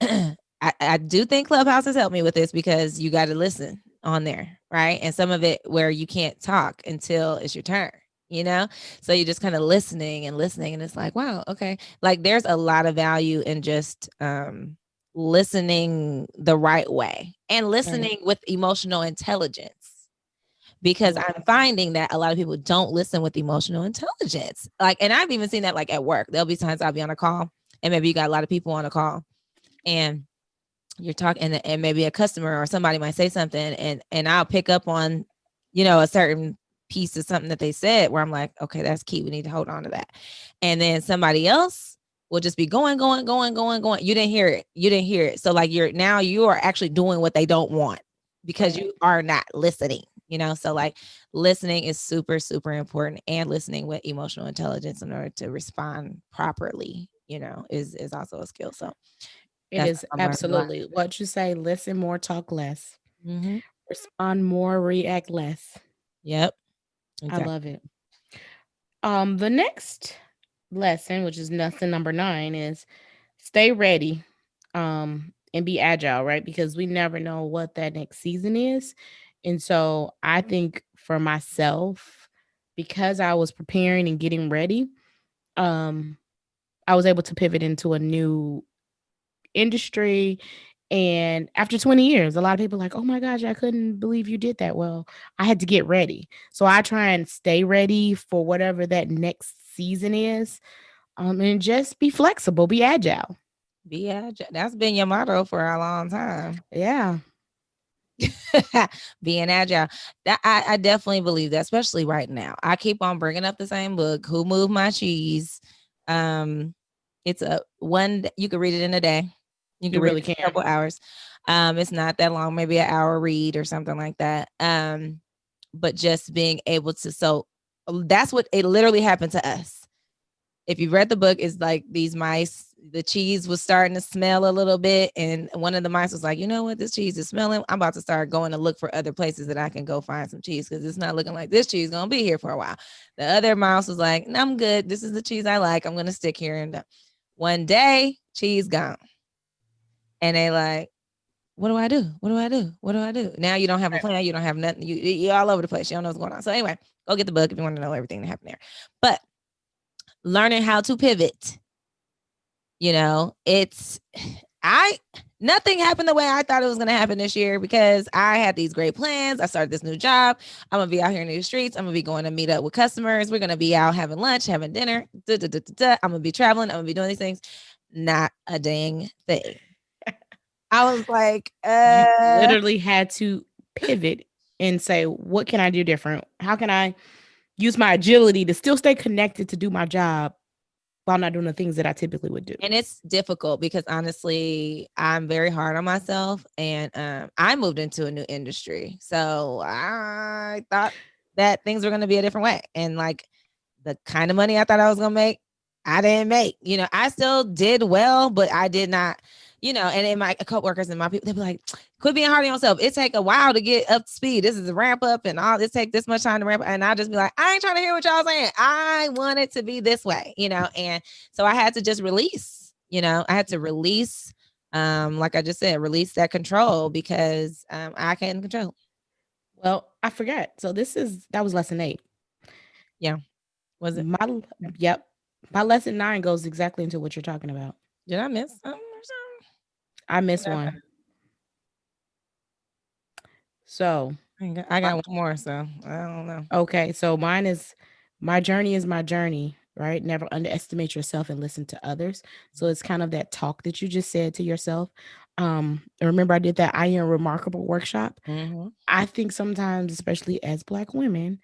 I do think Clubhouse has helped me with this because you got to listen on there, right? And some of it where you can't talk until it's your turn, so you're just kind of listening, and it's like, wow, okay, like there's a lot of value in just listening the right way and listening with emotional intelligence, because I'm finding that a lot of people don't listen with emotional intelligence. Like, and I've even seen that like at work. There'll be times I'll be on a call and maybe you got a lot of people on a call and you're talking, and maybe a customer or somebody might say something, and I'll pick up on, a certain piece of something that they said where I'm like, okay, that's key. We need to hold on to that. And then somebody else will just be going. You didn't hear it. So like you are actually doing what they don't want because you are not listening, so like listening is super, super important, and listening with emotional intelligence in order to respond properly, is also a skill. So it is absolutely what you say. Listen more, talk less. Respond more, react less. Yep. Exactly. I love it. The next lesson, which is lesson number 9, is stay ready and be agile, right? Because we never know what that next season is. And so I think for myself, because I was preparing and getting ready, I was able to pivot into a new industry. And after 20 years, a lot of people are like, oh my gosh, I couldn't believe you did that. Well, I had to get ready. So I try and stay ready for whatever that next season is. And just be flexible, be agile. Be agile. That's been your motto for a long time. Yeah. Being agile. I definitely believe that, especially right now. I keep on bringing up the same book, Who Moved My Cheese. It's you can read it in a day. You can read it in a couple hours. It's not that long, maybe an hour read or something like that. But just being able to, so that's what it literally happened to us. If you read the book, it's like these mice, the cheese was starting to smell a little bit. And one of the mice was like, you know what, this cheese is smelling. I'm about to start going to look for other places that I can go find some cheese because it's not looking like this cheese is going to be here for a while. The other mouse was like, no, I'm good. This is the cheese I like. I'm going to stick here. And one day, cheese gone. And they like, what do I do? What do I do? What do I do? Now you don't have a plan. You don't have nothing. You're all over the place. You don't know what's going on. So anyway, go get the book if you want to know everything that happened there. But learning how to pivot, nothing happened the way I thought it was going to happen this year because I had these great plans. I started this new job. I'm going to be out here in the streets. I'm going to be going to meet up with customers. We're going to be out having lunch, having dinner. I'm going to be traveling. I'm going to be doing these things. Not a dang thing. I was like, You literally had to pivot and say, what can I do different? How can I use my agility to still stay connected to do my job while not doing the things that I typically would do? And it's difficult because honestly, I'm very hard on myself, and I moved into a new industry. So I thought that things were going to be a different way. And like the kind of money I thought I was going to make, I didn't make. I still did well, but I did not, and in my coworkers and my people, they'd be like, quit being hard on yourself. It take a while to get up to speed. This is a ramp up and all this take this much time to ramp up. And I just be like, I ain't trying to hear what y'all saying. I want it to be this way, and so I had to just release, I had to release, like I just said, release that control because I can't control. Well, I forgot. So that was lesson 8. Yeah. Was it? Yep. My lesson 9 goes exactly into what you're talking about. Did I miss something or something? I missed one. So I got one more, so I don't know. Okay, so mine is my journey is my journey, right? Never underestimate yourself and listen to others. So it's kind of that talk that you just said to yourself. Remember I did that I Am Remarkable workshop. Mm-hmm. I think sometimes, especially as Black women,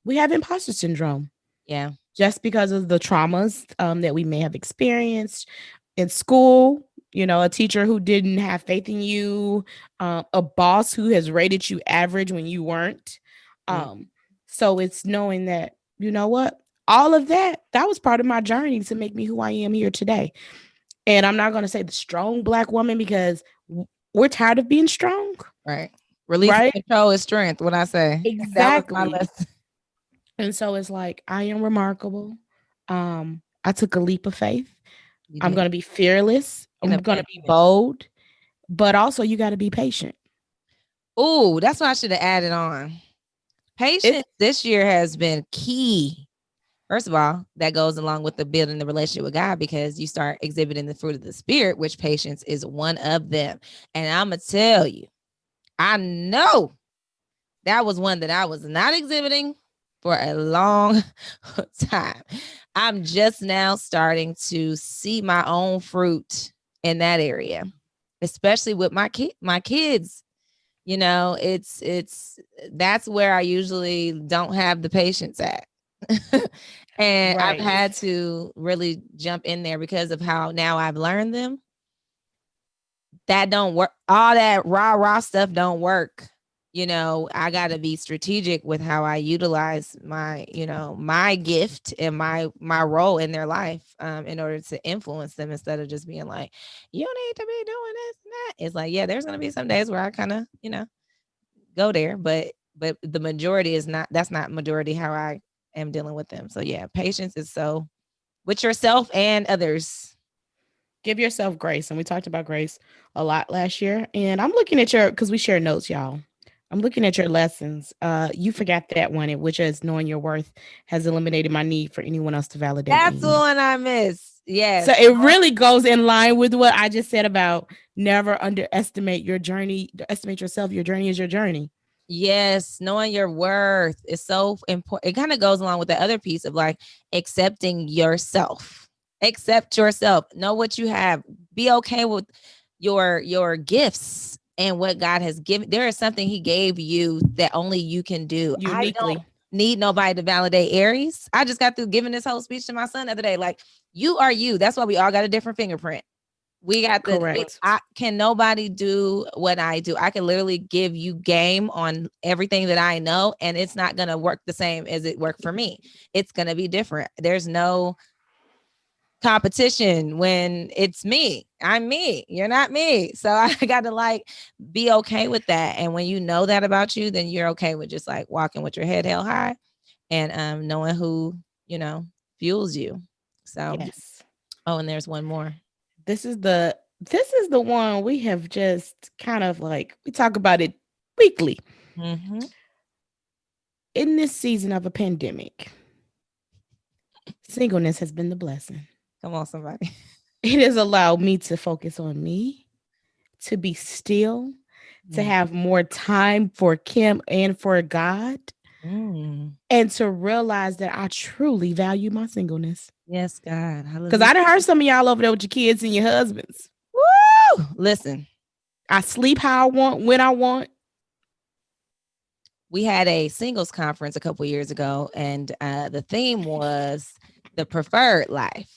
we have imposter syndrome Yeah. just because of the traumas that we may have experienced in school. You know, a teacher who didn't have faith in you, a boss who has rated you average when you weren't. Mm. Um, so it's knowing that, you know what, all of that was part of my journey to make me who I am here today. And I'm not going to say the strong Black woman because we're tired of being strong, Right. Release right? control is strength. What I say. That was my Exactly. lesson. And so it's like, I am remarkable. I took a leap of faith. You I'm did. going to be fearless. In I'm a going to bad be image. bold, but also you got to be patient. Oh, that's what I should have added on. It's Patience this year has been key. First of all, that goes along with the building the relationship with God because you start exhibiting the fruit of the spirit, which patience is one of them. And I'm gonna tell you, I know that was one that I was not exhibiting for a long time. I'm just now starting to see my own fruit in that area, especially with my kids. You know, it's that's where I usually don't have the patience at. And I've right. had to really jump in there because of how now I've learned them. That don't work. All that rah stuff don't work. You know, I got to be strategic with how I utilize my, my gift and my role in their life, in order to influence them instead of just being like, you need to be doing this and that. It's like, yeah, there's gonna be some days where I kind of, go there, but the majority is not. That's not majority how I am dealing with them. So yeah, patience is so with yourself and others. Give yourself grace. And we talked about grace a lot last year. And I'm looking at because we share notes, y'all. I'm looking at your lessons. You forgot that one, which is knowing your worth has eliminated my need for anyone else to validate That's the me. one I miss. So Yes. it really goes in line with what I just said about never underestimate your journey, estimate yourself. Your journey is your journey. Yes, knowing your worth is so important. It kind of goes along with the other piece of like accepting yourself. Accept yourself. Know what you have. Be okay with your gifts and what God has given. There is something He gave you that only you can do. I don't Uniquely. need nobody to validate Aries. I just got through giving this whole speech to my son the other day. Like, you are you. That's why we all got a different fingerprint. We got Correct. I can nobody do what I do. I can literally give you game on everything that I know, and it's not going to work the same as it worked for me. It's going to be different. There's no competition when it's me. I'm me. You're not me. So I got to like be okay with that. And when you know that about you, then you're okay with just like walking with your head held high and knowing who, fuels you. So, Yes. oh, and there's one more. This is the one we have just kind of like we talk about it weekly Mm-hmm. in this season of a pandemic. Singleness has been the blessing. Come on, somebody. It has allowed me to focus on me, to be still, to Mm. have more time for Kim and for God, Mm. and to realize that I truly value my singleness. Yes, God. Because Hallelujah. I done heard some of y'all over there with your kids and your husbands. Woo! Listen, I sleep how I want, when I want. we had a singles conference a couple years ago, and the theme was the preferred life.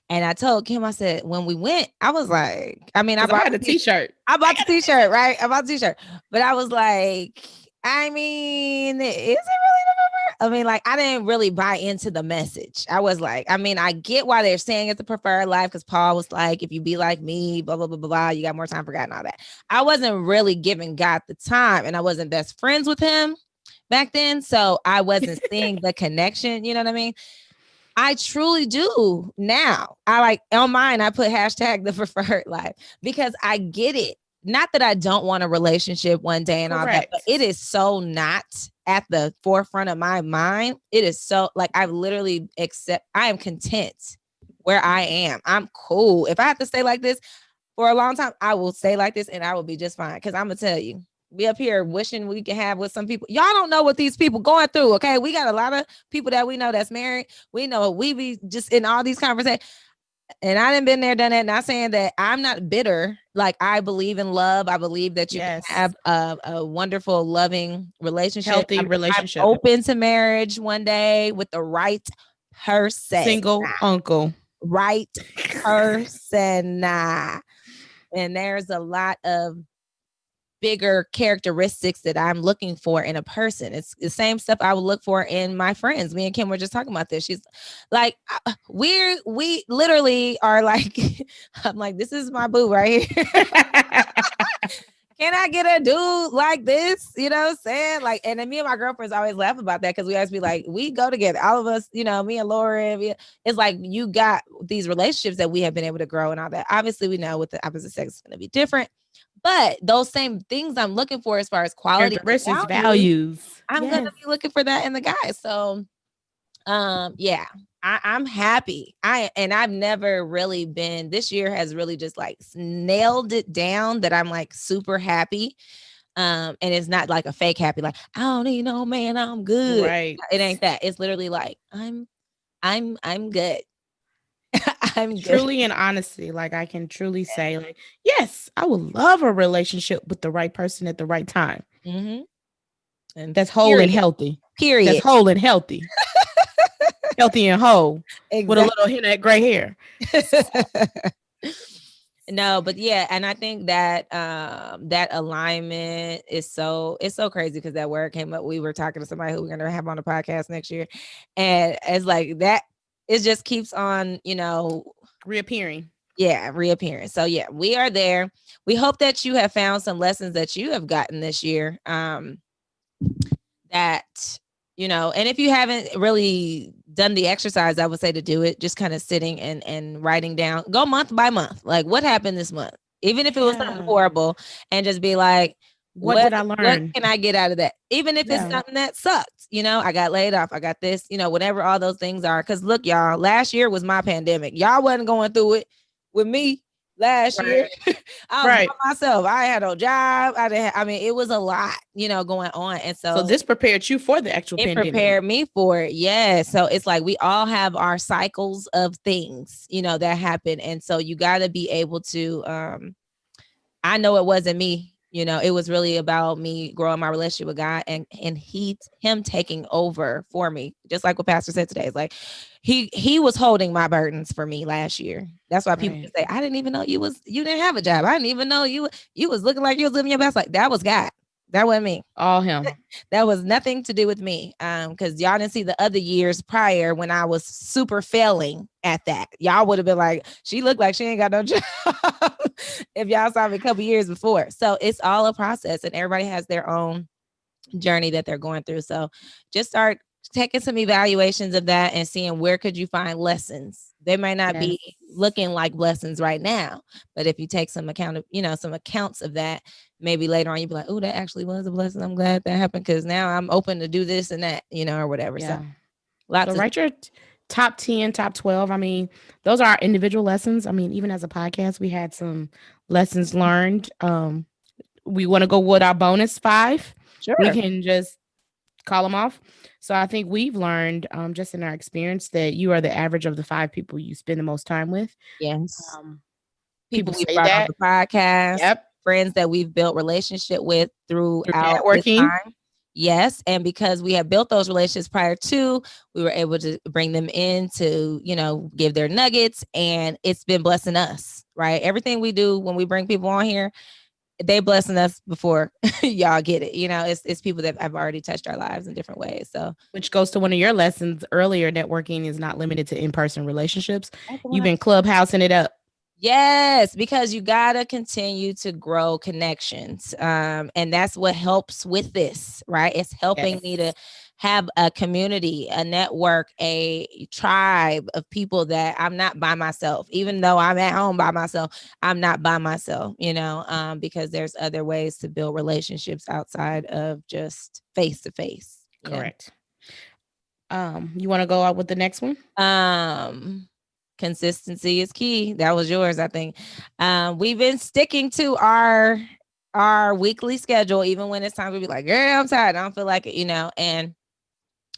And I told Kim, I said, when we went, I was like, I mean, Because I had a t-shirt. I bought the t-shirt, right? I bought the t-shirt. But I was like, I mean, is it really the preferred? I mean, like, I didn't really buy into the message. I was like, I mean, I get why they're saying it's the preferred life because Paul was like, if you be like me, blah, blah, blah, blah, blah, you got more time for God and all that. I wasn't really giving God the time, and I wasn't best friends with him back then. So I wasn't seeing the connection. You know what I mean? I truly do now. I like on mine, I put hashtag the preferred life because I get it. Not that I don't want a relationship one day and all that, but Correct. it is so not at the forefront of my mind. It is so like I've literally I am content where I am. I'm cool. If I have to stay like this for a long time, I will stay like this and I will be just fine. Cause I'm gonna tell you, We up here wishing we could have what some people. Y'all don't know what these people going through. Okay, we got a lot of people that we know that's married. We know we be just in all these conversations. And I didn't been there, done that. Not saying that I'm not bitter. Like, I believe in love. I believe that you can have a wonderful, loving relationship, healthy I'm relationship, open to marriage one day with the right person, single uncle, right person. And there's a lot of bigger characteristics that I'm looking for in a person. It's the same stuff I would look for in my friends. Me and Kim were just talking about this. She's like, we literally are like, I'm like, this is my boo right here. Can I get a dude like this? You know what I'm saying? Like, and then me and my girlfriends always laugh about that because we always be like, we go together. All of us, you know, me and Laura, it's like you got these relationships that we have been able to grow and all that. Obviously, we know with the opposite sex, it's going to be different. But those same things I'm looking for as far as quality, values, I'm going to be looking for that in the guy. So, yeah, I'm happy. I've never really been, this year has really just like nailed it down that I'm like super happy. And it's not like a fake happy, like, I don't need no man, I'm good. Right. It ain't that. It's literally like, I'm good. I'm truly in honesty, like I can truly say, like, yes, I would love a relationship with the right person at the right time. Mm-hmm. And that's whole and healthy. Period. That's whole and healthy. Healthy and whole. Exactly. With a little hint of gray hair. No, but yeah, and I think that that alignment is it's so crazy because that word came up. We were talking to somebody who we're gonna have on the podcast next year, and it's like that. It just keeps on, you know, reappearing. Yeah, reappearing. So yeah, we are there. We hope that you have found some lessons that you have gotten this year. That, you know, and if you haven't really done the exercise, I would say to do it, just kind of sitting and writing down, go month by month. Like, what happened this month? Even if it was something horrible, and just be like, what did I learn? What can I get out of that? Even if it's something that sucked, you know, I got laid off, I got this, you know, whatever all those things are. Cause look, y'all, last year was my pandemic. Y'all wasn't going through it with me last year. I was by myself. I had no job. I mean, it was a lot, you know, going on. And so this prepared you for the actual pandemic. It prepared me for it. Yeah. So it's like we all have our cycles of things, you know, that happen. And so you got to be able to, I know it wasn't me. You know, it was really about me growing my relationship with God and him taking over for me. Just like what Pastor said today. It's like he was holding my burdens for me last year. That's why people say, I didn't even know you didn't have a job. I didn't even know you was looking like you was living your best life. That was God. That wasn't me. All him. That was nothing to do with me. Because y'all didn't see the other years prior when I was super failing at that. Y'all would have been like, she looked like she ain't got no job if y'all saw me a couple years before. So it's all a process, and everybody has their own journey that they're going through. So just start taking some evaluations of that and seeing where could you find lessons. They might not be looking like lessons right now, but if you take some account of, you know, some accounts of that, maybe later on you'd be like, oh, that actually was a blessing. I'm glad that happened because now I'm open to do this and that, you know, or whatever. Yeah. So write your top 10, top 12. I mean, those are our individual lessons. I mean, even as a podcast, we had some lessons learned. We want to go with our bonus 5. Sure. We can just call them off. So I think we've learned just in our experience that you are the average of the 5 people you spend the most time with. Yes. People we say brought that on the podcast. Yep. Friends that we've built relationship with throughout networking. This time. Yes. And because we have built those relationships prior to, we were able to bring them in to, you know, give their nuggets, and it's been blessing us, right? Everything we do when we bring people on here, they blessing us before y'all get it. You know, it's people that have already touched our lives in different ways. So, which goes to one of your lessons earlier, networking is not limited to in-person relationships. You've been clubhousing it up. Yes, because you got to continue to grow connections. And that's what helps with this, right? It's helping me to have a community, a network, a tribe of people that I'm not by myself. Even though I'm at home by myself, I'm not by myself, you know, because there's other ways to build relationships outside of just face to face. Correct. You want to go out with the next one? Consistency is key. That was yours, I think. We've been sticking to our our weekly schedule, even when it's time to be like, girl, I'm tired, I don't feel like it, and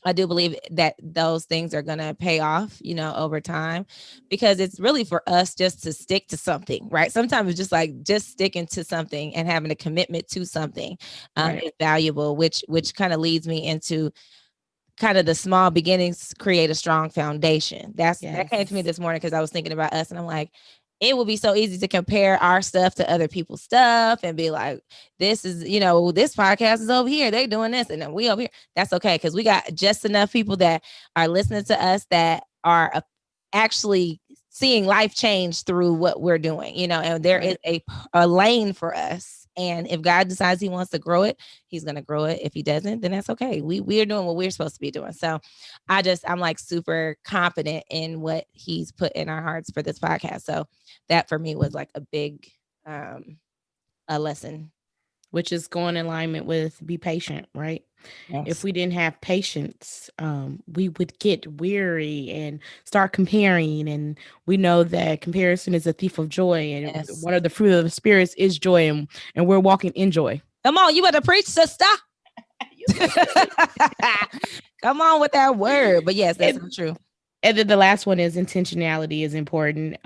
I do believe that those things are going to pay off, over time, because it's really for us just to stick to something, right? Sometimes it's just like just sticking to something and having a commitment to something is valuable, which kind of leads me into kind of the small beginnings create a strong foundation. That came to me this morning because I was thinking about us, and I'm like, it would be so easy to compare our stuff to other people's stuff and be like, this is, this podcast is over here, they doing this, and then we over here. That's okay, because we got just enough people that are listening to us that are actually seeing life change through what we're doing, and there is a lane for us. And if God decides he wants to grow it, he's going to grow it. If he doesn't, then that's okay. We are doing what we're supposed to be doing. So I'm like super confident in what he's put in our hearts for this podcast. So that for me was like a big a lesson. Which is going in alignment with be patient, right? Yes. If we didn't have patience, we would get weary and start comparing. And we know that comparison is a thief of joy. And one of the fruit of the spirits is joy. And we're walking in joy. Come on, you better preach, sister. Come on with that word. But yes, that's true. And then the last one is intentionality is important.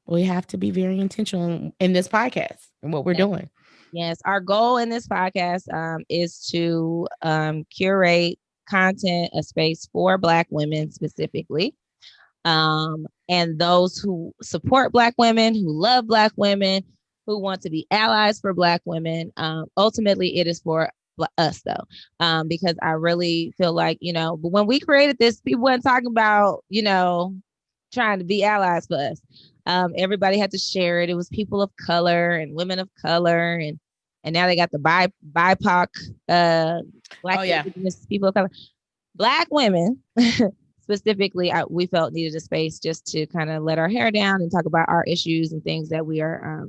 We have to be very intentional in this podcast and what we're doing. Yes, our goal in this podcast is to curate content, a space for Black women specifically, and those who support Black women, who love Black women, who want to be allies for Black women. Ultimately, it is for us, though, because I really feel like, but when we created this, people weren't talking about, trying to be allies for us. Everybody had to share it. It was people of color and women of color, and now they got the BIPOC, Black people of color, Black women specifically. We felt needed a space just to kind of let our hair down and talk about our issues and things that we are,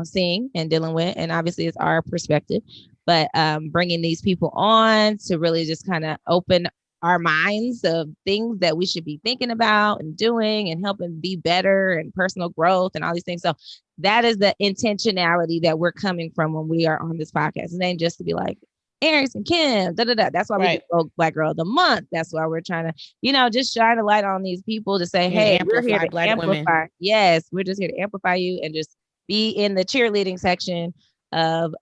seeing and dealing with. And obviously, it's our perspective, but bringing these people on to really just kind of open our minds of things that we should be thinking about and doing and helping be better and personal growth and all these things. So that is the intentionality that we're coming from when we are on this podcast. It ain't just to be like Aries and Kim, That's why we do Black Girl of the Month. That's why we're trying to, just shine a light on these people to say, hey, we're here to Black amplify. Women. Yes, we're just here to amplify you and just be in the cheerleading section of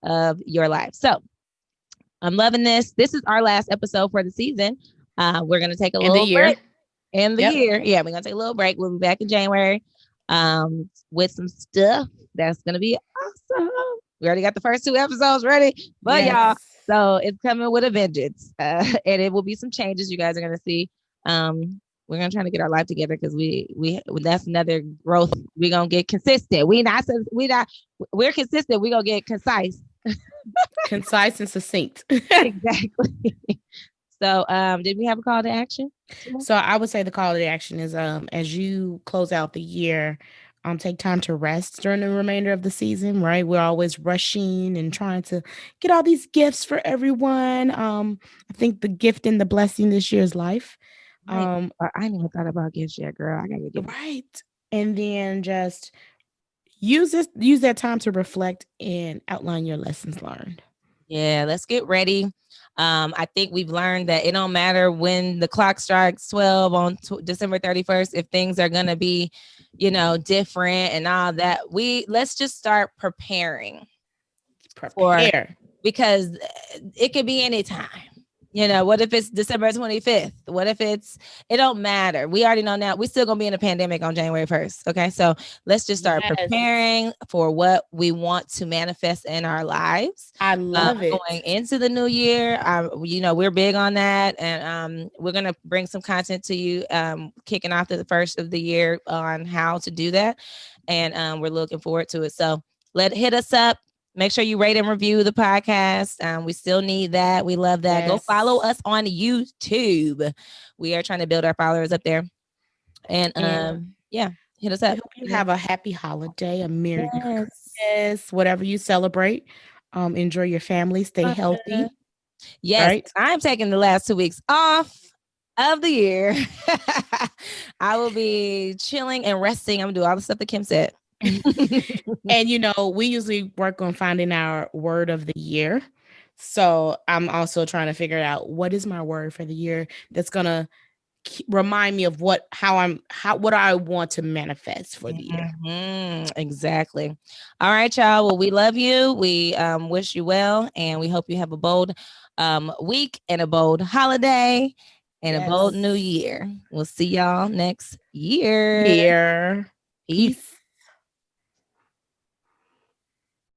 of your life. So I'm loving this. This is our last episode for the season. We're going to take a little break in the year. Yeah, we're going to take a little break. We'll be back in January with some stuff that's going to be awesome. We already got the first 2 episodes ready, but y'all, so it's coming with a vengeance. And it will be some changes you guys are going to see. We're going to try to get our life together because we that's another growth. We're going to get consistent. We're consistent. We're going to get concise. Concise and succinct. Exactly. So did we have a call to action? So I would say the call to action is as you close out the year, take time to rest during the remainder of the season, right? We're always rushing and trying to get all these gifts for everyone. I think the gift and the blessing this year is life. I ain't even thought about gifts yet, girl. I gotta get right. And then just use that time to reflect and outline your lessons learned. Yeah, let's get ready. I think we've learned that it don't matter when the clock strikes 12 on December 31st, if things are going to be, different and all that. Let's just start preparing. Because it could be any time. What if it's December 25th? What if it don't matter. We already know now we're still going to be in a pandemic on January 1st. Okay. So let's just start preparing for what we want to manifest in our lives. I love it. Going into the new year. We're big on that. And we're going to bring some content to you, kicking off the first of the year on how to do that. And we're looking forward to it. So hit us up. Make sure you rate and review the podcast. We still need that. We love that. Yes. Go follow us on YouTube. We are trying to build our followers up there. And hit us up. I hope you have a happy holiday, a Merry Christmas, whatever you celebrate. Enjoy your family. Stay healthy. Yes, right? I'm taking the last 2 weeks off of the year. I will be chilling and resting. I'm gonna do all the stuff that Kim said. And we usually work on finding our word of the year. So I'm also trying to figure out what is my word for the year that's gonna remind me of what I want to manifest for the year. Exactly. All right, y'all. Well, we love you. We wish you well, and we hope you have a bold week and a bold holiday and a bold new year. We'll see y'all next year. Peace.